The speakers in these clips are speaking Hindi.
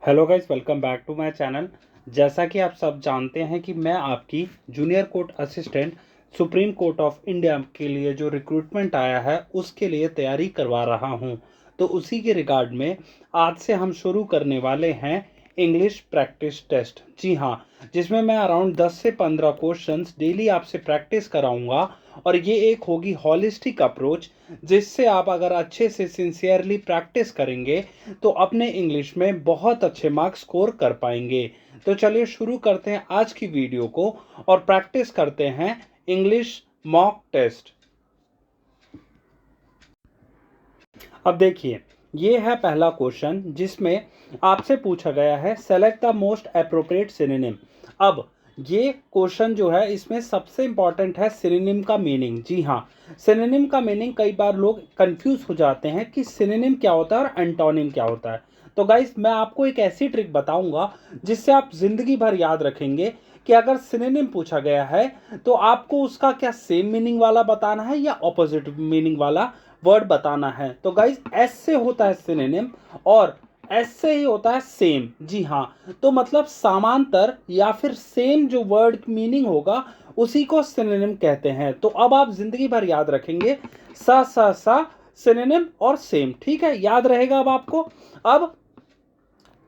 Hello guys, welcome back to my channel. जैसा कि आप सब जानते हैं कि मैं आपकी junior court assistant supreme court of India के लिए जो रिक्रूटमेंट आया है उसके लिए तैयारी करवा रहा हूं। तो उसी के रिगार्ड में आज से हम शुरू करने वाले हैं इंग्लिश प्रैक्टिस टेस्ट। जी हाँ, जिसमें मैं अराउंड 10 से 15 क्वेश्चंस डेली आपसे प्रैक्टिस कराऊंगा और ये एक होगी हॉलिस्टिक अप्रोच, जिससे आप अगर अच्छे से सिंसियरली प्रैक्टिस करेंगे तो अपने इंग्लिश में बहुत अच्छे मार्क्स स्कोर कर पाएंगे। तो चलिए शुरू करते हैं आज की वीडियो को और प्रैक्टिस करते हैं इंग्लिश मॉक टेस्ट। अब देखिए, ये है पहला क्वेश्चन जिसमें आपसे पूछा गया है select the most appropriate synonym. अब ये क्वेश्चन जो है इसमें सबसे इंपॉर्टेंट है सिनोनिम का मीनिंग। जी हाँ, सिनोनिम का मीनिंग कई बार लोग कंफ्यूज हो जाते हैं कि सिनोनिम क्या होता है और एंटोनिम क्या होता है। तो गाइस, मैं आपको एक ऐसी ट्रिक बताऊंगा जिससे आप जिंदगी भर याद रखेंगे कि अगर सिनोनिम पूछा गया है तो आपको उसका क्या सेम मीनिंग वाला बताना है या ऑपोजिट मीनिंग वाला वर्ड बताना है। तो गाइज, एस से होता है सिनोनिम और एस से ही होता है सेम। जी हाँ, तो मतलब समांतर या फिर सेम जो वर्ड मीनिंग होगा उसी को सिनोनिम कहते हैं। तो अब आप जिंदगी भर याद रखेंगे सा सिनोनिम और सेम। ठीक है, याद रहेगा अब आपको। अब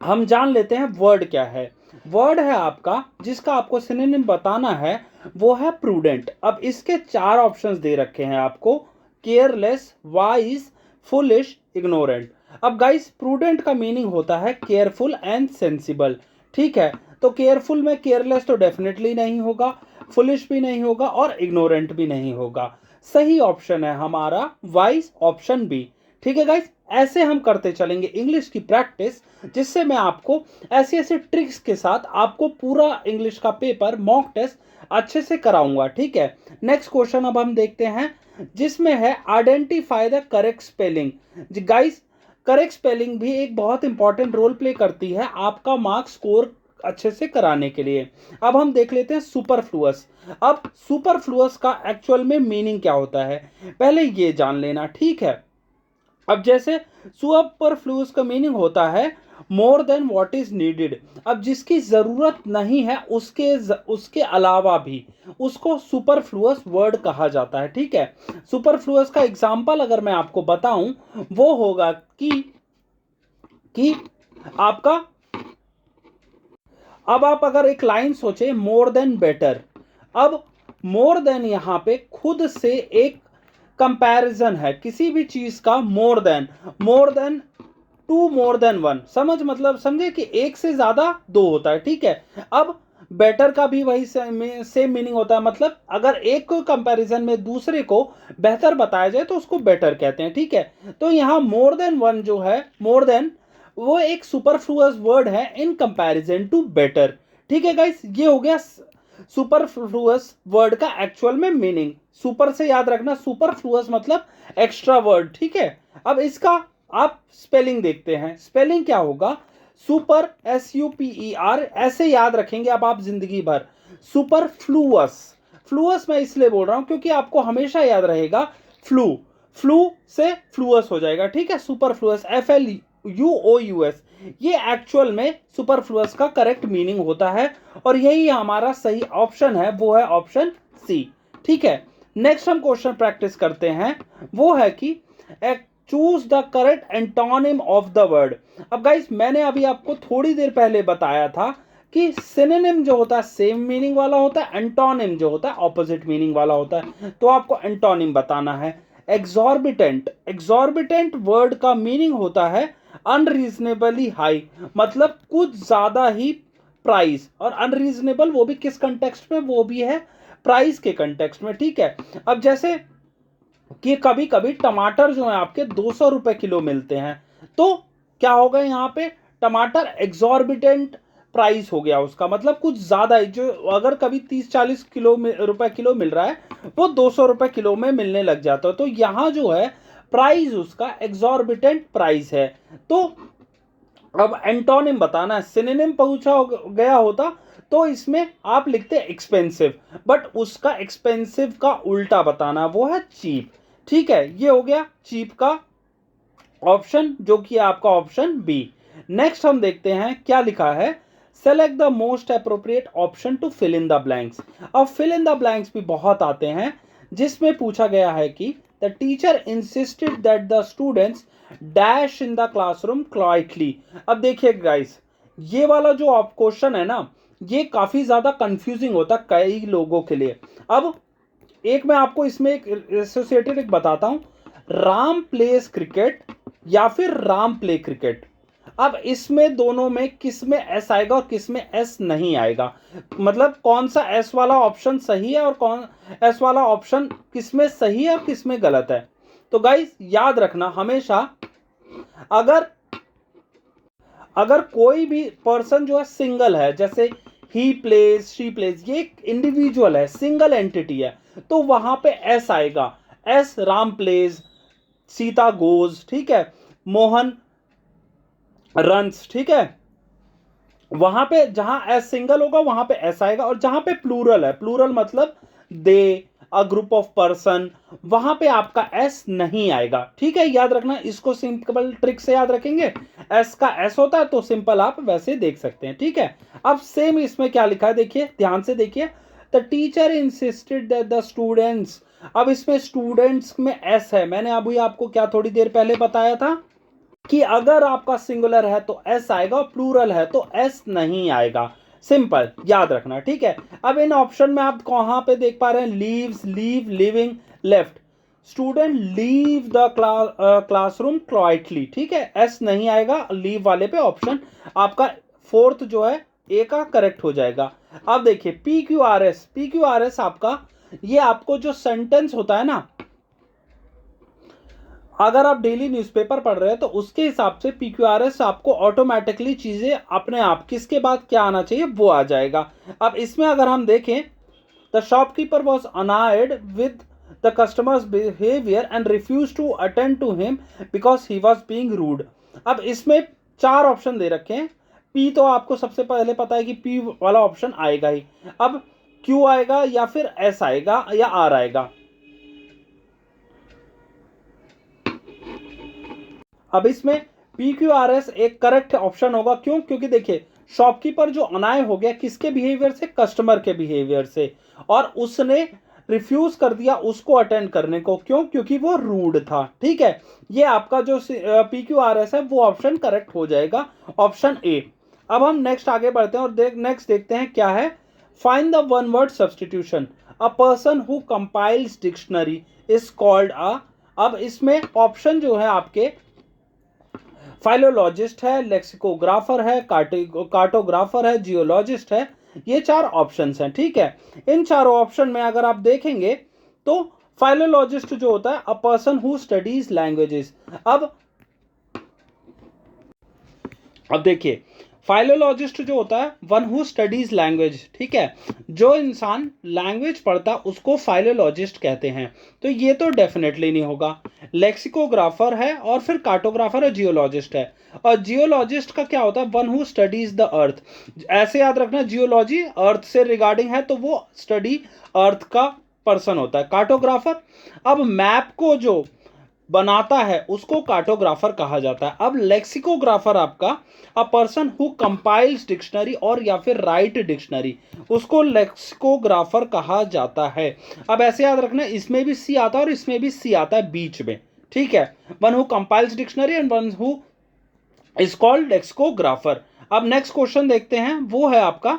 हम जान लेते हैं वर्ड क्या है। वर्ड है आपका जिसका आपको सिनोनिम बताना है, वो है प्रूडेंट। अब इसके चार ऑप्शंस दे रखे हैं आपको, केयरलेस, वाइज, फुलिश, इग्नोरेंट। अब गाइस, प्रूडेंट का मीनिंग होता है केयरफुल एंड सेंसिबल। ठीक है, तो केयरफुल में केयरलेस तो डेफिनेटली नहीं होगा, फुलिश भी नहीं होगा और इग्नोरेंट भी नहीं होगा। सही ऑप्शन है हमारा वाइज, ऑप्शन बी। ठीक है गाइस, ऐसे हम करते चलेंगे इंग्लिश की प्रैक्टिस, जिससे मैं आपको ऐसे ऐसे ट्रिक्स के साथ आपको पूरा इंग्लिश का पेपर मॉक टेस्ट अच्छे से कराऊंगा। ठीक है, नेक्स्ट क्वेश्चन अब हम देखते हैं जिसमें है identify the correct spelling. Guys, correct spelling भी एक बहुत इंपॉर्टेंट रोल प्ले करती है आपका मार्क्स स्कोर अच्छे से कराने के लिए। अब हम देख लेते हैं सुपरफ्लुअस। अब सुपरफ्लुअस का एक्चुअल में मीनिंग क्या होता है, पहले ये जान लेना। ठीक है, अब जैसे सुपरफ्लूस का मीनिंग होता है more than what is needed. अब जिसकी जरूरत नहीं है उसके अलावा भी उसको सुपरफ्लूअस वर्ड कहा जाता है। ठीक है, सुपरफ्लूअस का एग्जांपल अगर मैं आपको बताऊं वो होगा कि आपका, अब आप अगर एक लाइन सोचे मोर देन बेटर। अब मोर देन यहां पे खुद से एक कंपैरिजन है किसी भी चीज का। More than two, more than one. मतलब समझे कि एक से ज्यादा दो होता है। ठीक है, अब बेटर का भी वही सेम मीनिंग होता है। मतलब अगर एक को कंपैरिजन में दूसरे को बेहतर बताया जाए तो उसको बेटर कहते हैं। ठीक है, तो यहाँ मोर देन वन जो है, मोर देन, वो एक सुपरफ्लुअस वर्ड है इन कंपैरिजन टू बेटर। ठीक है गाइस, ये हो गया सुपरफ्लुअस वर्ड का एक्चुअल में मीनिंग। सुपर से याद रखना, सुपरफ्लुअस मतलब एक्स्ट्रा वर्ड। ठीक है, अब इसका आप स्पेलिंग देखते हैं। स्पेलिंग क्या होगा, सुपर, SUPER, ऐसे याद रखेंगे अब आप जिंदगी भर। सुपरफ्लुअस, फ्लूअस मैं इसलिए बोल रहा हूं क्योंकि आपको हमेशा याद रहेगा फ्लू, फ्लू से फ्लूअस हो जाएगा। ठीक है, सुपरफ्लुअस, FLUOUS, ये एक्चुअल में सुपरफ्लुअस का करेक्ट मीनिंग होता है और यही हमारा सही ऑप्शन है, वो है ऑप्शन सी। ठीक है, नेक्स्ट हम क्वेश्चन प्रैक्टिस करते हैं, वो है कि choose the correct antonym of the word. अब गाइस, मैंने अभी आपको थोड़ी देर पहले बताया था कि सिनोनिम जो होता है सेम मीनिंग वाला होता है, एंटोनिम जो होता है ऑपोजिट मीनिंग वाला होता है। तो आपको एंटोनिम बताना है। एग्जॉर्बिटेंट, एग्जॉर्बिटेंट वर्ड का मीनिंग होता है अनरीजनेबली हाई, मतलब कुछ ज्यादा ही प्राइस। और अनरीजनेबल वो भी किस कंटेक्स्ट में, वो भी है प्राइस के कंटेक्स्ट में। ठीक है, अब जैसे कि कभी कभी टमाटर जो है आपके 200 रुपए किलो मिलते हैं, तो क्या होगा यहाँ पे, टमाटर एग्जॉर्बिटेंट प्राइस हो गया उसका, मतलब कुछ ज्यादा ही, जो अगर कभी 30-40 किलो रुपए किलो मिल रहा है वो 200 रुपए किलो में मिलने लग जाता है। तो यहाँ जो है प्राइस उसका एग्जॉर्बिटेंट प्राइस है। तो अब एंटोनिम बताना है, सिनोनिम पूछा गया होता तो इसमें आप लिखते एक्सपेंसिव, बट उसका एक्सपेंसिव का उल्टा बताना, वो है चीप। ठीक है, ये हो गया चीप का ऑप्शन, जो कि आपका ऑप्शन बी। नेक्स्ट हम देखते हैं क्या लिखा है, select the most appropriate option to fill in the blanks. अब फिल इन द ब्लैंक्स भी बहुत आते हैं, जिसमें पूछा गया है कि the teacher insisted that the students dash in the classroom quietly. अब देखिए गाइस, ये वाला जो क्वेश्चन है ना, ये काफी ज्यादा कंफ्यूजिंग होता है कई लोगों के लिए। अब एक मैं आपको इसमें एक एसोसिएटेड एक बताता हूं, राम प्लेस क्रिकेट या फिर राम प्ले क्रिकेट। अब इसमें दोनों में किस में एस आएगा और किस में एस नहीं आएगा, मतलब कौन सा एस वाला ऑप्शन सही है और कौन एस वाला ऑप्शन किस में सही है और किस में गलत है। तो गाइस याद रखना हमेशा, अगर अगर कोई भी पर्सन जो है सिंगल है, जैसे ही प्लेज शी प्लेज, ये एक इंडिविजुअल है, सिंगल एंटिटी है, तो वहां पे एस आएगा। As Ram plays, Sita goes, ठीक है, मोहन रन्स, ठीक है, वहां पे जहां एस सिंगल होगा वहां पे एस आएगा। और जहां पे प्लूरल है, प्लूरल मतलब दे, अ ग्रुप ऑफ पर्सन, वहां पे आपका एस नहीं आएगा। ठीक है, याद रखना, इसको सिंपल ट्रिक से याद रखेंगे, एस का एस होता है तो सिंपल आप वैसे देख सकते हैं। ठीक है, अब सेम इसमें क्या लिखा है देखिए, ध्यान से देखिए, the teacher insisted that the students. अब इसमें स्टूडेंट्स में एस है, मैंने अभी आपको क्या थोड़ी देर पहले बताया था कि अगर आपका सिंगुलर है तो एस आएगा और प्लूरल है तो एस नहीं आएगा। सिंपल याद रखना। ठीक है, अब इन ऑप्शन में आप कहां पे देख पा रहे हैं, leaves, leave, living, left. Student leave the classroom quietly, ठीक है, एस नहीं आएगा लीव वाले पे, ऑप्शन आपका फोर्थ जो है ए का करेक्ट हो जाएगा। अब देखिए P Q R S, P Q R S आपका, ये आपको जो सेंटेंस होता है ना, अगर आप डेली न्यूज़पेपर पढ़ रहे हैं तो उसके हिसाब से पीक्यूआरएस आपको ऑटोमेटिकली चीजें अपने आप किसके बाद क्या आना चाहिए वो आ जाएगा। अब इसमें अगर हम देखें, the shopkeeper was annoyed with the customers behaviour and refuse to attend to him because he was being rude. अब इसमें चार ऑप्शन दे रखे हैं, पी तो आपको सबसे पहले पता है कि पी वाला ऑप्शन आएगा ही। अब क्यू आएगा या फिर एस आएगा या आर आएगा। अब इसमें पी क्यू आर एस एक करेक्ट ऑप्शन होगा, क्यों, क्योंकि देखिए शॉपकीपर जो अनाय हो गया किसके बिहेवियर से, कस्टमर के बिहेवियर से, और उसने रिफ्यूज कर दिया उसको अटेंड करने को, क्यों, क्योंकि वो रूड था। ठीक है, ये आपका जो पी क्यू आर एस है वो ऑप्शन करेक्ट हो जाएगा, ऑप्शन ए। अब हम नेक्स्ट आगे बढ़ते हैं और नेक्स्ट देखते हैं क्या है, find the one word substitution, a person who compiles dictionary is called a. अब इसमें ऑप्शन जो है आपके फाइलोलॉजिस्ट है, लेक्सिकोग्राफर है, कार्टोग्राफर है, जियोलॉजिस्ट है, ये चार ऑप्शंस हैं। ठीक है, इन चारों ऑप्शन में अगर आप देखेंगे तो फाइलोलॉजिस्ट जो होता है, a person who studies languages. अब देखिए फाइलोलॉजिस्ट जो होता है, वन हु स्टडीज लैंग्वेज, ठीक है, जो इंसान लैंग्वेज पढ़ता उसको फाइलोलॉजिस्ट कहते हैं, तो ये तो डेफिनेटली नहीं होगा। लेक्सिकोग्राफर है और फिर कार्टोग्राफर और जियोलॉजिस्ट है। और जियोलॉजिस्ट का क्या होता है, one who studies the earth. ऐसे याद रखना, जियोलॉजी अर्थ से रिगार्डिंग है तो वो स्टडी अर्थ का पर्सन होता है। कार्टोग्राफर, अब मैप को जो बनाता है उसको कार्टोग्राफर कहा जाता है। अब लेक्सिकोग्राफर आपका, a person who compiles dictionary और या फिर राइट डिक्शनरी, उसको लेक्सिकोग्राफर कहा जाता है। अब ऐसे याद रखना, इसमें भी सी आता है और इसमें भी सी आता है बीच में। ठीक है, one who compiles dictionary and one who is called lexicographer. अब नेक्स्ट क्वेश्चन देखते हैं, वो है आपका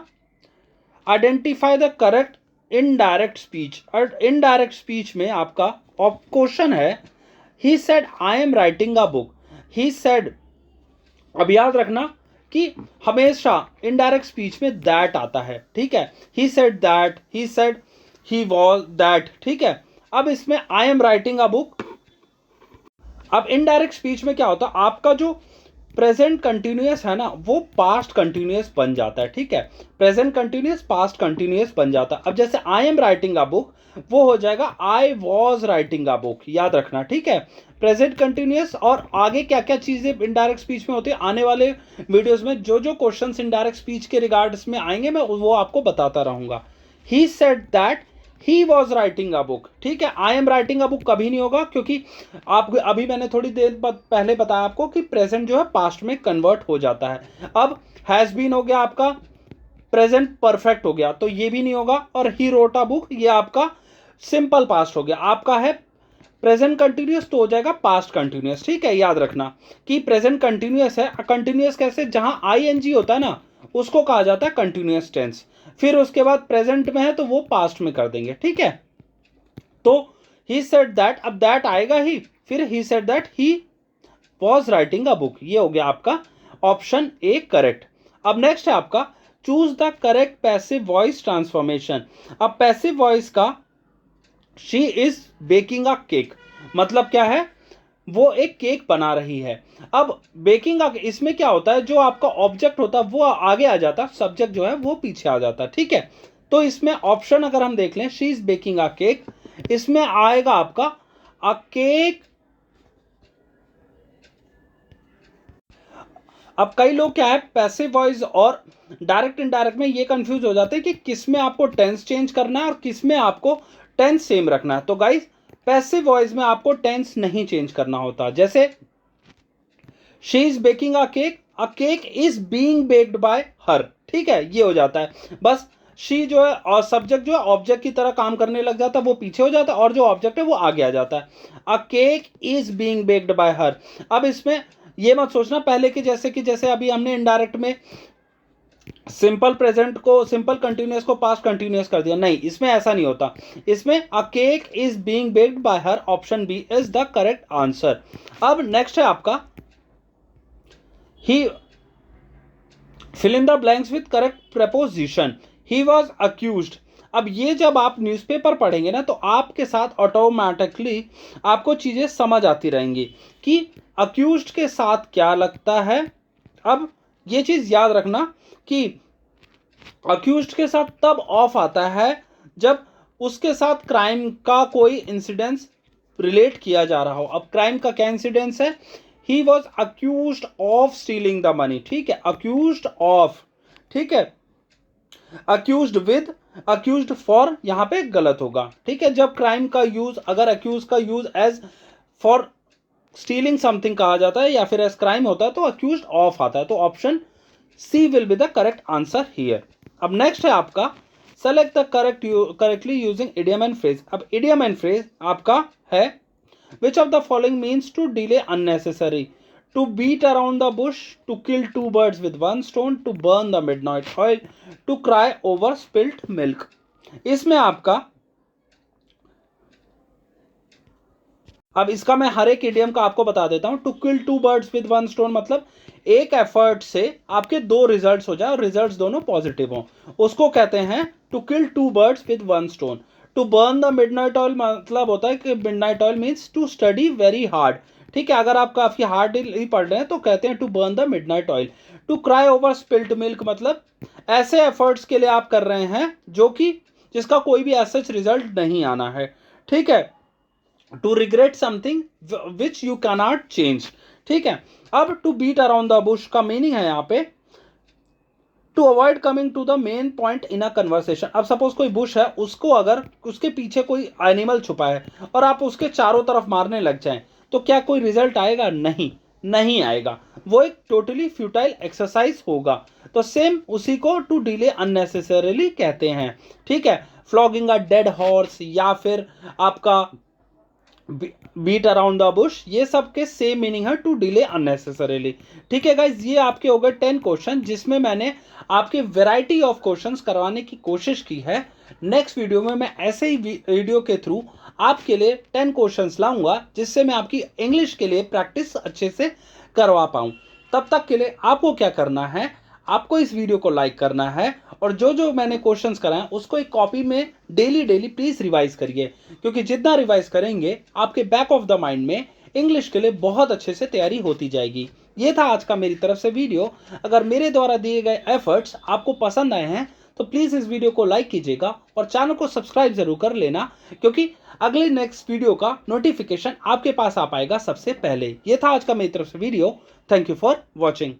identify the correct indirect speech. और इनडायरेक्ट स्पीच में आपका क्वेश्चन है, he said I am writing a book, he said। अब याद रखना कि हमेशा इनडायरेक्ट स्पीच में दैट आता है। ठीक है, he said that, he said he was that। ठीक है, अब इसमें I am writing a book, अब इनडायरेक्ट स्पीच में क्या होता है, आपका जो प्रेजेंट कंटिन्यूअस है ना वो पास्ट कंटिन्यूअस बन जाता है। ठीक है, प्रेजेंट कंटिन्यूअस पास्ट कंटिन्यूअस बन जाता है। अब जैसे I am writing a book, वो हो जाएगा I was writing a book, याद रखना। ठीक है, प्रेजेंट कंटिन्यूअस। और आगे क्या क्या चीजें इनडायरेक्ट स्पीच में होती है, आने वाले वीडियोस में जो जो क्वेश्चंस इनडायरेक्ट स्पीच के रिगार्ड्स में आएंगे मैं वो आपको बताता रहूंगा। He said that he was writing a book, ठीक है। I am writing a book कभी नहीं होगा, क्योंकि आप अभी मैंने थोड़ी देर पहले बताया आपको कि प्रेजेंट जो है पास्ट में कन्वर्ट हो जाता है। अब हैज़ बीन हो गया आपका प्रेजेंट परफेक्ट हो गया, तो ये भी नहीं होगा। और ही रोट अ बुक, ये आपका सिंपल पास्ट हो गया। आपका है प्रेजेंट कंटिन्यूअस, तो हो जाएगा पास्ट कंटिन्यूअस, ठीक है। याद रखना कि प्रेजेंट कंटिन्यूअस है। कंटिन्यूअस कैसे, जहां आईएनजी होता है ना, उसको कहा जाता है कंटिन्यूअस टेंस। फिर उसके बाद प्रेजेंट में है तो वो पास्ट में कर देंगे, ठीक है। तो ही सेड दैट, अब दैट आएगा ही, फिर he said that he was writing a book, ये हो गया आपका ऑप्शन ए करेक्ट। अब नेक्स्ट है आपका choose the correct passive voice transformation. अब पैसिव वॉइस का she is baking a cake मतलब क्या है, वो एक केक बना रही है। अब बेकिंग अ, इसमें क्या होता है, जो आपका ऑब्जेक्ट होता है वो आगे आ जाता है, सब्जेक्ट जो है वो पीछे आ जाता है, ठीक है। तो इसमें ऑप्शन अगर हम देख लें, she is baking a cake, इसमें आएगा आपका अ केक। अब कई लोग क्या है पैसिव वॉइस और डायरेक्ट इनडायरेक्ट में ये कंफ्यूज हो जाते हैं कि किस में आपको टेंस चेंज करना है और किस में आपको टेंस सेम रखना है। तो गाइस पैसिव वॉइस में आपको टेंस नहीं चेंज करना होता। जैसे she is baking a cake is being baked by हर, ठीक है, ये हो जाता है। बस शी जो है और सब्जेक्ट जो है ऑब्जेक्ट की तरह काम करने लग जाता है, वो पीछे हो जाता है, और जो ऑब्जेक्ट है वो आगे आ जाता है। अ cake is being baked by हर। अब इसमें ये मत सोचना पहले की जैसे कि जैसे अभी हमने इनडायरेक्ट में सिंपल प्रेजेंट को सिंपल कंटिन्यूअस को पास्ट कंटिन्यूअस कर दिया, नहीं, इसमें ऐसा नहीं होता। इसमें a cake is being baked by her, option B is the correct answer. अब नेक्स्ट है आपका ही fill in the blanks with correct preposition. He was accused. अब ये जब आप न्यूज़पेपर पढ़ेंगे ना, तो आपके साथ ऑटोमेटिकली आपको चीज़ें समझ आती रहेंगी कि अक्यूज्ड के साथ क्या लगता है। अब ये चीज़ याद रखना कि अक्यूज्ड के साथ तब ऑफ आता है जब उसके साथ क्राइम का कोई इंसिडेंस रिलेट किया जा रहा हो। अब क्राइम का क्या इंसिडेंस है, ही was accused of stealing the money, ठीक है, अक्यूज्ड ऑफ, ठीक है। अक्यूज्ड विद, अक्यूज्ड फॉर यहां पे गलत होगा, ठीक है। जब क्राइम का यूज, अगर अक्यूज का use as for stealing something कहा जाता है या फिर एज क्राइम होता है तो अक्यूज्ड ऑफ आता है। तो option C will be the correct answer here. अब नेक्स्ट है आपका select the correctly using idiom and phrase. अब इडियम एंड फ्रेज आपका है which of the following means to delay unnecessary, to beat around the bush, to kill two birds with one stone, to burn the midnight oil, to cry over spilt milk। इसमें आपका, अब इसका मैं हर एक इडियम का आपको बता देता हूं। To kill two birds with one stone मतलब एक एफर्ट से आपके दो रिजल्ट्स हो जाए और रिजल्ट्स दोनों पॉजिटिव हों, उसको कहते हैं to kill two birds with one stone. To burn the midnight oil मतलब होता है कि midnight oil means to study very hard, ठीक है। अगर आप काफी हार्ड ही पढ़ रहे हैं तो कहते हैं to burn the midnight oil. To cry over spilt milk मतलब ऐसे एफर्ट्स के लिए आप कर रहे हैं जो कि जिसका कोई भी ऐसा रिजल्ट नहीं आना है, ठीक है। To regret something which you cannot change, ठीक है। अब to beat around the bush का मीनिंग है यहाँ पे to avoid coming to the main point in a conversation. अब सपोज कोई बुश है, उसको अगर उसके पीछे कोई एनिमल छुपा है और आप उसके चारों तरफ मारने लग जाएं तो क्या कोई रिजल्ट आएगा, नहीं, नहीं आएगा, वो एक टोटली फ्यूटाइल एक्सरसाइज होगा। तो सेम उसी को टू डिले अननेसेसरीली कहते हैं, ठीक है। फ्लॉगिंग अ डेड हॉर्स या फिर आपका बीट अराउंड द बुश, ये सब के सेम मीनिंग है टू डिले अननेसेसरीली, ठीक है गाइज। ये आपके हो गए 10 क्वेश्चन जिसमें मैंने आपके वैरायटी ऑफ क्वेश्चंस करवाने की कोशिश की है। नेक्स्ट वीडियो में मैं ऐसे ही वीडियो के थ्रू आपके लिए 10 क्वेश्चंस लाऊंगा जिससे मैं आपकी इंग्लिश के लिए प्रैक्टिस अच्छे से करवा पाऊं। तब तक के लिए आपको क्या करना है, आपको इस वीडियो को लाइक करना है और जो जो मैंने क्वेश्चंस कराए उसको एक कॉपी में डेली डेली प्लीज रिवाइज करिए, क्योंकि जितना रिवाइज करेंगे आपके बैक ऑफ द माइंड में इंग्लिश के लिए बहुत अच्छे से तैयारी होती जाएगी। ये था आज का मेरी तरफ से वीडियो। अगर मेरे द्वारा दिए गए एफर्ट्स आपको पसंद आए हैं तो प्लीज इस वीडियो को लाइक कीजिएगा और चैनल को सब्सक्राइब जरूर कर लेना, क्योंकि अगले नेक्स्ट वीडियो का नोटिफिकेशन आपके पास आ पाएगा सबसे पहले। ये था आज का मेरी तरफ से video. Thank you for watching.